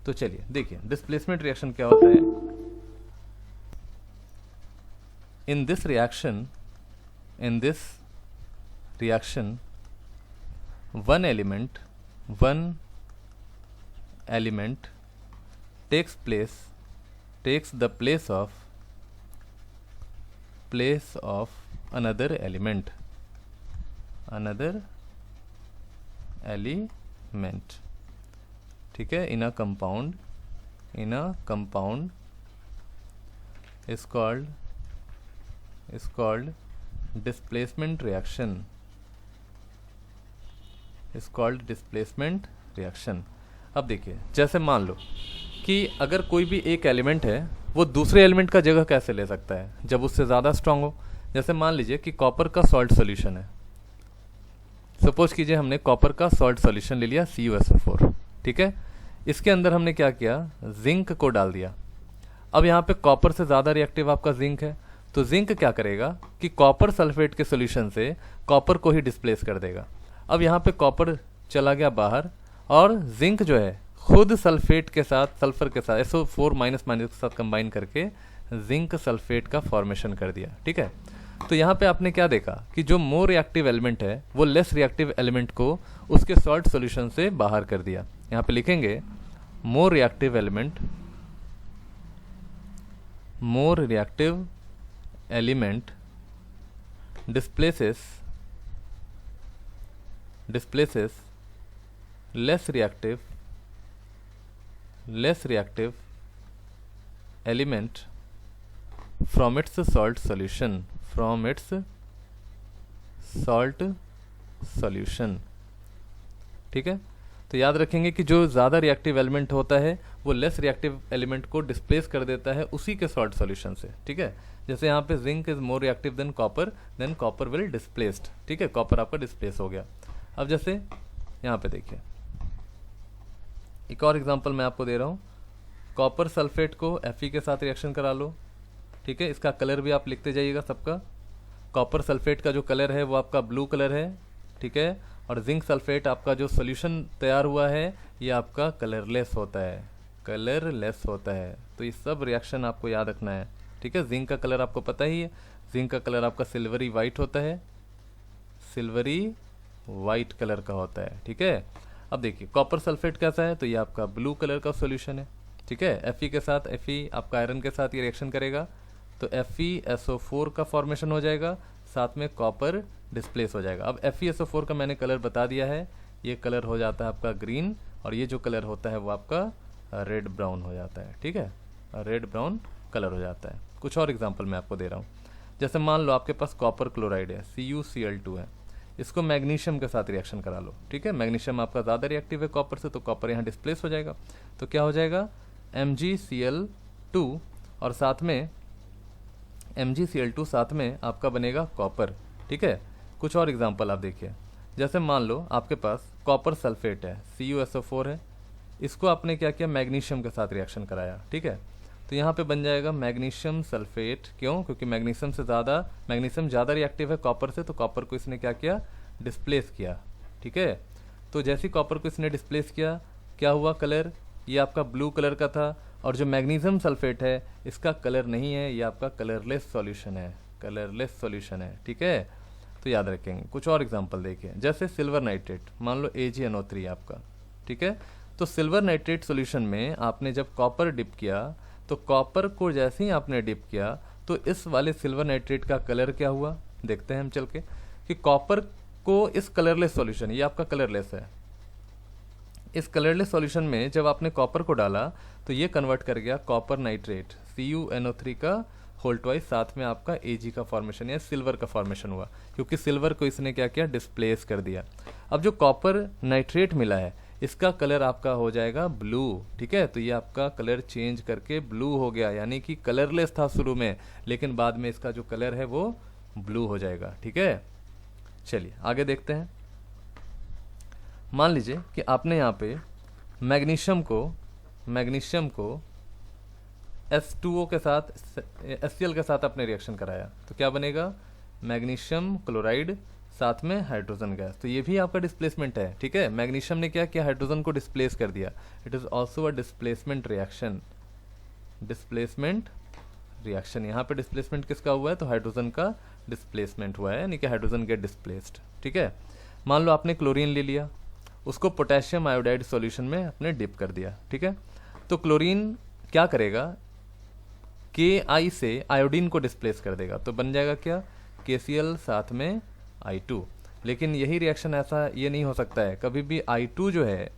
A: तो चलिए देखिए, डिस्प्लेसमेंट रिएक्शन क्या होता है। In this reaction in this reaction one element takes the place of another element, ठीक है, in a compound is called displacement reaction. अब देखिए, जैसे मान लो कि अगर कोई भी एक एलिमेंट है वो दूसरे एलिमेंट का जगह कैसे ले सकता है जब उससे ज़्यादा स्ट्रांग हो. जैसे मान लीजिए कि कॉपर का सॉल्ट सॉल्यूशन है. सपोज कीजिए हमने कॉपर का सॉल्ट सॉल्यूशन ले लिया CuSO4, ठीक है. इसके अंदर हमने क्या किया, जिंक को डाल दिया. अब यहाँ पे कॉपर से ज़्यादा रिएक्टिव आपका जिंक है, तो जिंक क्या करेगा कि कॉपर सल्फेट के सॉल्यूशन से कॉपर को ही डिस्प्लेस कर देगा. अब यहाँ पे कॉपर चला गया बाहर और जिंक जो है खुद सल्फेट के साथ, सल्फर के साथ SO4- के साथ कंबाइन करके जिंक सल्फेट का फॉर्मेशन कर दिया, ठीक है. तो यहाँ पे आपने क्या देखा कि जो मोर रिएक्टिव एलिमेंट है वो लेस रिएक्टिव एलिमेंट को उसके सॉल्ट सॉल्यूशन से बाहर कर दिया. यहाँ पे लिखेंगे more reactive element displaces less reactive element from its salt solution, ठीक है. तो याद रखेंगे कि जो ज़्यादा रिएक्टिव एलिमेंट होता है वो लेस रिएक्टिव एलिमेंट को डिस्प्लेस कर देता है उसी के सॉल्ट सॉल्यूशन से, ठीक है. जैसे यहाँ पे zinc is more reactive than copper will displaced, ठीक है, कॉपर आपका डिस्प्लेस हो गया. अब जैसे यहाँ पे देखिए एक और एग्जांपल मैं आपको दे रहा हूँ. कॉपर सल्फेट को Fe के साथ रिएक्शन करा लो, ठीक है. इसका कलर भी आप लिखते जाइएगा सबका. कॉपर सल्फेट का जो कलर है वो आपका ब्लू कलर है, ठीक है. और जिंक सल्फेट आपका जो सॉल्यूशन तैयार हुआ है ये आपका कलरलेस होता है. तो ये सब रिएक्शन आपको याद रखना है, ठीक है. जिंक का कलर आपको पता ही है, जिंक का कलर आपका सिल्वरी वाइट होता है, सिल्वरी वाइट कलर का होता है, ठीक है. अब देखिए कॉपर सल्फेट कैसा है, तो ये आपका ब्लू कलर का सॉल्यूशन है, ठीक है. Fe के साथ, Fe आपका आयरन के साथ ये रिएक्शन करेगा तो FeSO4 का फॉर्मेशन हो जाएगा, साथ में कॉपर डिस्प्लेस हो जाएगा. अब FeSO4 का मैंने कलर बता दिया है, ये कलर हो जाता है आपका ग्रीन और ये जो कलर होता है वो आपका रेड ब्राउन हो जाता है, ठीक है. रेड ब्राउन कलर हो जाता है. कुछ और एग्जांपल मैं आपको दे रहा हूँ. जैसे मान लो आपके पास कॉपर क्लोराइड है, CuCl2 है, इसको मैग्नीशियम के साथ रिएक्शन करा लो, ठीक है. मैग्नीशियम आपका ज़्यादा रिएक्टिव है कॉपर से, तो कॉपर यहाँ डिस्प्लेस हो जाएगा. तो क्या हो जाएगा MgCl2 और साथ में MgCl2 साथ में आपका बनेगा कॉपर, ठीक है. कुछ और एग्जांपल आप देखिए. जैसे मान लो आपके पास कॉपर सल्फेट है, CuSO4 है, इसको आपने क्या किया, मैग्नीशियम के साथ रिएक्शन कराया, ठीक है. तो यहाँ पे बन जाएगा मैग्नीशियम सल्फेट. क्यों? क्योंकि मैग्नीशियम ज़्यादा रिएक्टिव है कॉपर से, तो कॉपर को इसने क्या किया, डिस्प्लेस किया, ठीक है. तो जैसे कॉपर को इसने डिस्प्लेस किया, क्या हुआ, कलर ये आपका ब्लू कलर का था. और जो मैग्नीशियम सल्फेट है इसका कलर नहीं है, ये आपका कलरलेस सॉल्यूशन है, ठीक है. तो याद रखेंगे. कुछ और एग्जांपल देखिए. जैसे सिल्वर नाइट्रेट, मान लो AgNO3 आपका, ठीक है. तो सिल्वर नाइट्रेट सॉल्यूशन में आपने जब कॉपर डिप किया, तो कॉपर को जैसे ही आपने डिप किया तो इस वाले सिल्वर नाइट्रेट का कलर क्या हुआ, देखते हैं हम चल के कि कॉपर को इस कलरलेस सॉल्यूशन, ये आपका कलरलेस है, इस कलरलेस सॉल्यूशन में जब आपने कॉपर को डाला तो ये कन्वर्ट कर गया कॉपर नाइट्रेट, CuNO3 का होल ट्वाइस, साथ में आपका Ag का फॉर्मेशन या सिल्वर का फॉर्मेशन हुआ, क्योंकि सिल्वर को इसने क्या किया, डिस्प्लेस कर दिया. अब जो कॉपर नाइट्रेट मिला है इसका कलर आपका हो जाएगा ब्लू, ठीक है. तो ये आपका कलर चेंज करके ब्लू हो गया, यानी कि कलरलेस था शुरू में, लेकिन बाद में इसका जो कलर है वो ब्लू हो जाएगा, ठीक है. चलिए आगे देखते हैं. मान लीजिए कि आपने यहाँ पे मैग्नीशियम को H2O के साथ, HCl के साथ आपने रिएक्शन कराया, तो क्या बनेगा, मैग्नीशियम क्लोराइड साथ में हाइड्रोजन गैस. तो ये भी आपका डिस्प्लेसमेंट है, ठीक है. मैग्नीशियम ने क्या किया, हाइड्रोजन को डिस्प्लेस कर दिया. It is also a displacement reaction. यहाँ पे डिस्प्लेसमेंट किसका हुआ है, तो हाइड्रोजन का डिस्प्लेसमेंट हुआ है, यानी कि हाइड्रोजन गेट डिस्प्लेस्ड। ठीक है, मान लो आपने क्लोरीन ले लिया, उसको पोटेशियम आयोडाइड सॉल्यूशन में आपने डिप कर दिया। ठीक है, तो क्लोरीन क्या करेगा, Ki से आयोडीन को डिस्प्लेस कर देगा, तो बन जाएगा क्या, KCl साथ में I2। लेकिन यही रिएक्शन ऐसा ये नहीं हो सकता है, कभी भी I2 जो है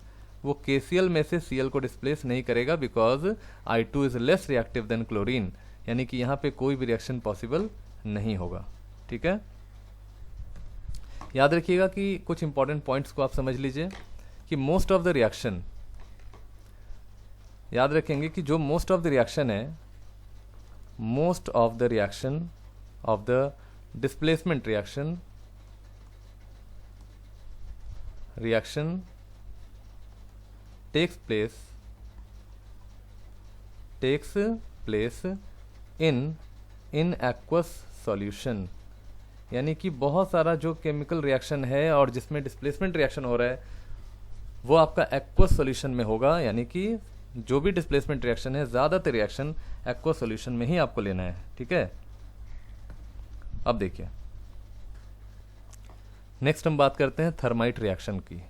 A: वो KCl में से Cl को डिस्प्लेस नहीं करेगा, because I2 is less reactive than chlorine, यानी कि यहाँ पे कोई भी रिएक्शन पॉसिबल नहीं होगा। ठीक है, याद रखिएगा कि कुछ इंपॉर्टेंट पॉइंट्स को आप समझ लीजिए कि मोस्ट ऑफ द रिएक्शन, याद रखेंगे कि जो मोस्ट ऑफ द रिएक्शन है, most of the reaction of the displacement reaction takes place in aqueous solution, यानी कि बहुत सारा जो केमिकल रिएक्शन है और जिसमें डिस्प्लेसमेंट रिएक्शन हो रहा है वो आपका एक्वस सॉल्यूशन में होगा, यानी कि जो भी डिस्प्लेसमेंट रिएक्शन है ज़्यादातर रिएक्शन एक्वस सॉल्यूशन में ही आपको लेना है। ठीक है, अब देखिए नेक्स्ट हम बात करते हैं थर्माइट रिएक्शन की,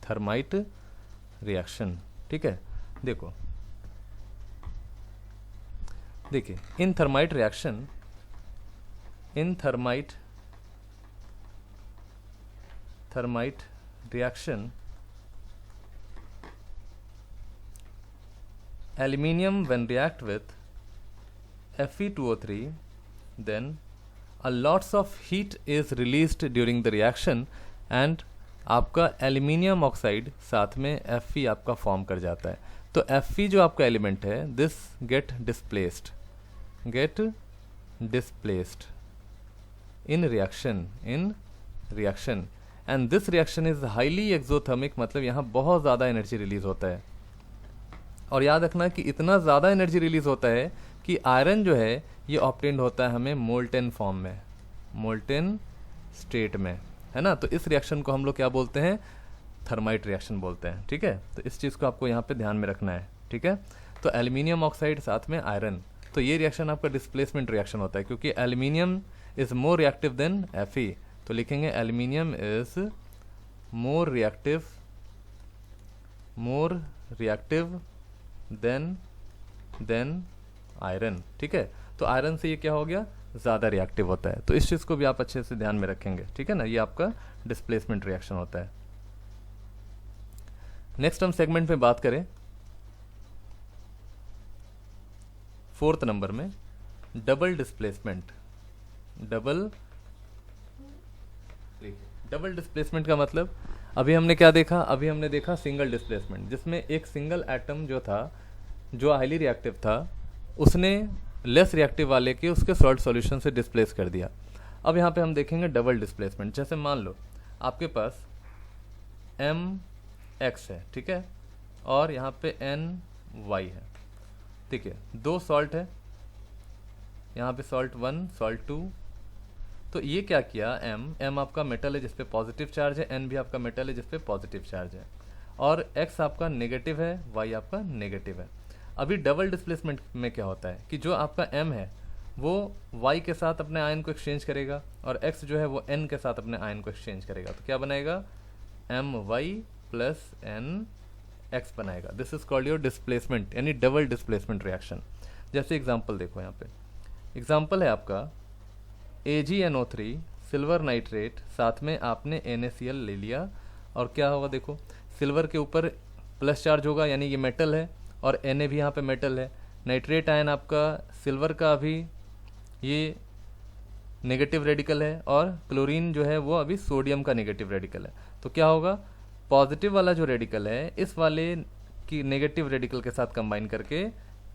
A: थर्माइट रिएक्शन। ठीक है, देखिए in thermite reaction, aluminium when react with Fe2O3, then a lots of heat is released during the reaction and आपका एल्यूमिनियम ऑक्साइड साथ में Fe आपका फॉर्म कर जाता है। तो Fe जो आपका एलिमेंट है, this get displaced in reaction and this reaction is highly exothermic, मतलब यहाँ बहुत ज़्यादा एनर्जी रिलीज होता है। और याद रखना कि इतना ज़्यादा एनर्जी रिलीज होता है कि आयरन जो है ये ऑब्टेन्ड होता है हमें मोल्टेन फॉर्म में, मोल्टेन स्टेट में, है ना। तो इस रिएक्शन को हम लोग क्या बोलते हैं, थर्माइट रिएक्शन बोलते हैं। ठीक है, तो इस चीज़ को आपको यहाँ पे ध्यान में रखना है। ठीक है, तो एल्यूमिनियम ऑक्साइड साथ में आयरन, तो ये रिएक्शन आपका डिस्प्लेसमेंट रिएक्शन होता है, क्योंकि aluminium is more reactive than Fe। तो लिखेंगे aluminium is more reactive than iron. ठीक है, तो आयरन से ये क्या हो गया, ज़्यादा रिएक्टिव होता है। तो इस चीज़ को भी आप अच्छे से ध्यान में रखेंगे। ठीक है ना, ये आपका डिस्प्लेसमेंट रिएक्शन होता है। नेक्स्ट हम सेगमेंट में बात करें 4th नंबर में, डबल डिस्प्लेसमेंट। डबल डिस्प्लेसमेंट का मतलब अभी हमने क्या देखा, अभी हमने देखा सिंगल डिस्प्लेसमेंट, जिसमें एक सिंगल एटम जो था, जो हाईली रिएक्टिव था, उसने लेस रिएक्टिव वाले के उसके सॉल्ट सॉल्यूशन से डिस्प्लेस कर दिया। अब यहाँ पे हम देखेंगे डबल डिस्प्लेसमेंट। जैसे मान लो आपके पास MX है, ठीक है, और यहाँ पे NY है। ठीक है, 2 सॉल्ट है, यहाँ पे सॉल्ट 1, सॉल्ट 2। तो ये क्या किया, M आपका मेटल है जिसपे पॉजिटिव चार्ज है, N भी आपका मेटल है जिसपे पॉजिटिव चार्ज है, और X आपका नेगेटिव है, Y आपका नेगेटिव है। अभी डबल डिस्प्लेसमेंट में क्या होता है कि जो आपका M है वो Y के साथ अपने आयन को एक्सचेंज करेगा, और X जो है वो N के साथ अपने आयन को एक्सचेंज करेगा। तो क्या बनाएगा, MY प्लस NX बनाएगा। This is called your displacement, यानी डबल डिस्प्लेसमेंट रिएक्शन। जैसे एग्जांपल देखो, यहाँ पे एग्जांपल है आपका AgNO3 सिल्वर नाइट्रेट, साथ में आपने NaCl ले लिया, और क्या होगा देखो, सिल्वर के ऊपर प्लस चार्ज होगा, यानी ये मेटल है, और Na भी यहाँ पे मेटल है। नाइट्रेट आयन आपका सिल्वर का अभी ये नेगेटिव रेडिकल है, और क्लोरीन जो है वो अभी सोडियम का नेगेटिव रेडिकल है। तो क्या होगा, पॉजिटिव वाला जो रेडिकल है इस वाले की नेगेटिव रेडिकल के साथ कंबाइन करके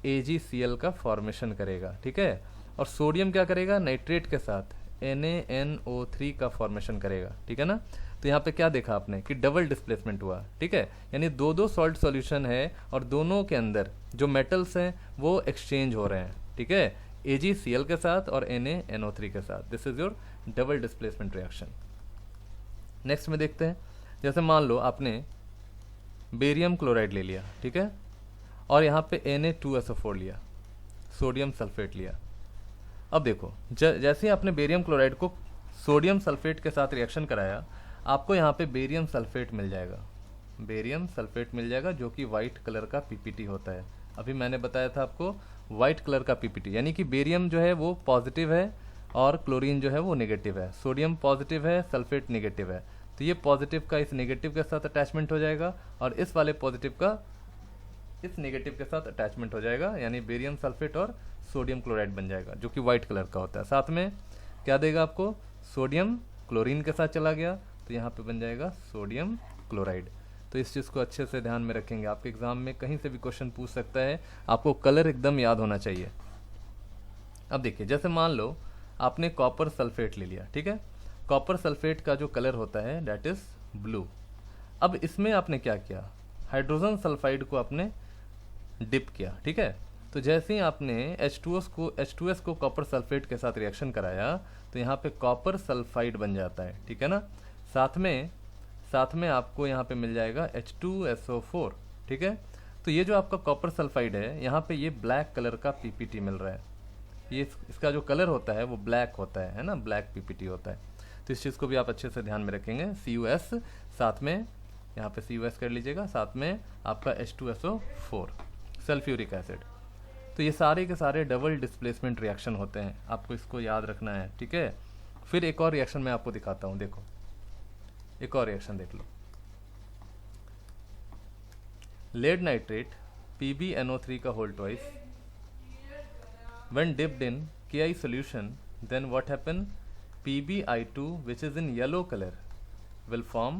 A: AgCl का फॉर्मेशन करेगा। ठीक है, और सोडियम क्या करेगा, नाइट्रेट के साथ NaNO3 का फॉर्मेशन करेगा। ठीक है ना, तो यहाँ पे क्या देखा आपने कि डबल डिस्प्लेसमेंट हुआ। ठीक है, यानी 2 सॉल्ट सॉल्यूशन है और दोनों के अंदर जो मेटल्स हैं वो एक्सचेंज हो रहे हैं। ठीक है, AgCl के साथ और NaNO3 के साथ। This is your double displacement reaction. Next में देखते हैं, जैसे मान लो आपने बेरियम क्लोराइड ले लिया, ठीक है, और यहाँ पे Na2SO4 लिया, सोडियम सल्फेट लिया। अब देखो जैसे ही आपने बेरियम क्लोराइड को सोडियम सल्फेट के साथ रिएक्शन कराया, आपको यहाँ पे बेरियम सल्फेट मिल जाएगा, बेरियम सल्फेट मिल जाएगा, जो कि वाइट कलर का पीपीटी होता है। अभी मैंने बताया था आपको वाइट कलर का पीपीटी, यानी कि बेरियम जो है वो पॉजिटिव है और क्लोरीन जो है वो नेगेटिव है, सोडियम पॉजिटिव है, सल्फेट नेगेटिव है। तो ये पॉजिटिव का इस नेगेटिव के साथ अटैचमेंट हो जाएगा और इस वाले पॉजिटिव का इस नेगेटिव के साथ अटैचमेंट हो जाएगा, यानी बेरियम सल्फेट और सोडियम क्लोराइड बन जाएगा, जो कि वाइट कलर का होता है। साथ में क्या देगा आपको, सोडियम क्लोरीन के साथ चला गया तो यहाँ पे बन जाएगा सोडियम क्लोराइड। तो इस चीज़ को अच्छे से ध्यान में रखेंगे, आपके एग्जाम में कहीं से भी क्वेश्चन पूछ सकता है, आपको कलर एकदम याद होना चाहिए। अब देखिए, जैसे मान लो आपने कॉपर सल्फेट ले लिया, ठीक है, कॉपर सल्फेट का जो कलर होता है दैट इज ब्लू। अब इसमें आपने क्या किया, हाइड्रोजन सल्फाइड को आपने डिप किया, ठीक है। तो जैसे ही आपने H2S को कॉपर सल्फेट के साथ रिएक्शन कराया तो यहाँ पे कॉपर सल्फाइड बन जाता है, ठीक है ना। साथ में आपको यहाँ पे मिल जाएगा H2SO4, ठीक है। तो ये जो आपका कॉपर सल्फाइड है, यहाँ पे ये ब्लैक कलर का पीपीटी मिल रहा है, ये इसका जो कलर होता है वो ब्लैक होता है ना, ब्लैक पीपीटी होता है। तो इस चीज़ को भी आप अच्छे से ध्यान में रखेंगे। CuS साथ में यहाँ पे CuS कर लीजिएगा, साथ में आपका H2SO4 सल्फ्यूरिक एसिड। तो ये सारे के सारे डबल डिस्प्लेसमेंट रिएक्शन होते हैं, आपको इसको याद रखना है, ठीक है। फिर एक और रिएक्शन मैं आपको दिखाता हूँ, देखो एक और रिएक्शन देख लो। लेड नाइट्रेट PbNO3 का whole twice when dipped in Ki solution, then what happen, PbI2 which is in yellow color will form,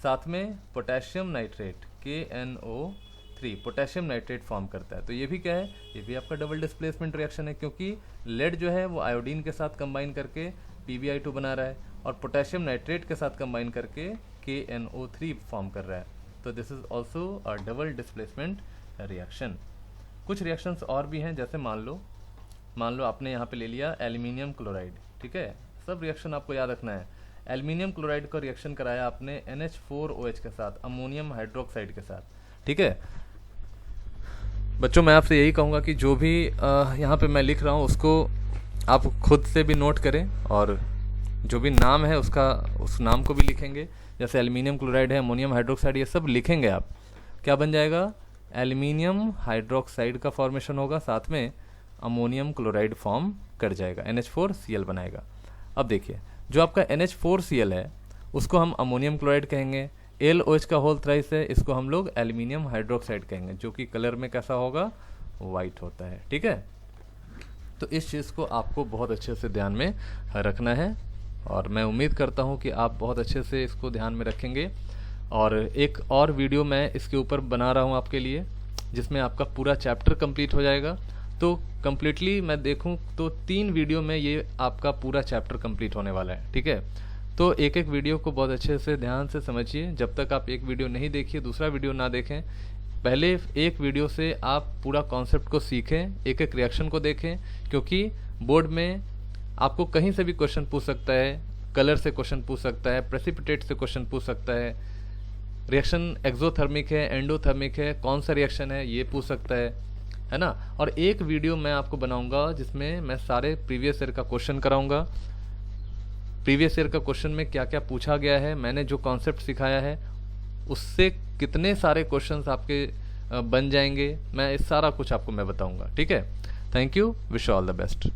A: साथ में potassium nitrate KNO3 potassium nitrate form करता है। तो ये भी क्या है, ये भी आपका डबल डिस्प्लेसमेंट रिएक्शन है, क्योंकि लेड जो है वो आयोडीन के साथ कंबाइन करके PbI2 बना रहा है और पोटेशियम नाइट्रेट के साथ कंबाइन करके KNO3 फॉर्म कर रहा है। तो this is also a double displacement reaction. कुछ रिएक्शंस और भी हैं, जैसे मान लो आपने यहाँ पे ले लिया एल्यूमिनियम क्लोराइड, ठीक है। सब रिएक्शन आपको याद रखना है। एल्यूमिनियम क्लोराइड का रिएक्शन कराया आपने NH4OH के साथ, अमोनियम हाइड्रोक्साइड के साथ, ठीक है। बच्चों मैं आपसे यही कहूँगा कि जो भी यहाँ पे मैं लिख रहा हूँ उसको आप खुद से भी नोट करें, और जो भी नाम है उस नाम को भी लिखेंगे। जैसे एल्यूमिनियम क्लोराइड है, अमोनियम हाइड्रोक्साइड, ये सब लिखेंगे आप, क्या बन जाएगा, एल्यूमिनियम हाइड्रोक्साइड का फॉर्मेशन होगा, साथ में अमोनियम क्लोराइड फॉर्म कर जाएगा, NH4Cl बनाएगा। अब देखिए, जो आपका NH4Cl है उसको हम अमोनियम क्लोराइड कहेंगे, LOH का होल थ्राइस है, इसको हम लोग एल्यूमिनियम हाइड्रोक्साइड कहेंगे, जो कि कलर में कैसा होगा, वाइट होता है, ठीक है। तो इस चीज़ को आपको बहुत अच्छे से ध्यान में रखना है, और मैं उम्मीद करता हूँ कि आप बहुत अच्छे से इसको ध्यान में रखेंगे। और एक और वीडियो मैं इसके ऊपर बना रहा हूँ आपके लिए, जिसमें आपका पूरा चैप्टर कंप्लीट हो जाएगा। तो कम्प्लीटली मैं देखूं तो 3 वीडियो में ये आपका पूरा चैप्टर कंप्लीट होने वाला है, ठीक है। तो एक एक वीडियो को बहुत अच्छे से ध्यान से समझिए। जब तक आप एक वीडियो नहीं देखिए दूसरा वीडियो ना देखें, पहले एक वीडियो से आप पूरा कॉन्सेप्ट को सीखें, एक एक रिएक्शन को देखें, क्योंकि बोर्ड में आपको कहीं से भी क्वेश्चन पूछ सकता है, कलर से क्वेश्चन पूछ सकता है, प्रेसिपिटेट से क्वेश्चन पूछ सकता है, रिएक्शन एक्सोथर्मिक है, एंडोथर्मिक है, कौन सा रिएक्शन है ये पूछ सकता है ना। और एक वीडियो मैं आपको बनाऊंगा जिसमें मैं सारे प्रीवियस ईयर का क्वेश्चन कराऊंगा, प्रीवियस ईयर का क्वेश्चन में क्या क्या पूछा गया है, मैंने जो कॉन्सेप्ट सिखाया है उससे कितने सारे क्वेश्चंस आपके बन जाएंगे, मैं इस सारा कुछ आपको मैं बताऊंगा, ठीक है। Thank you, wish all the best.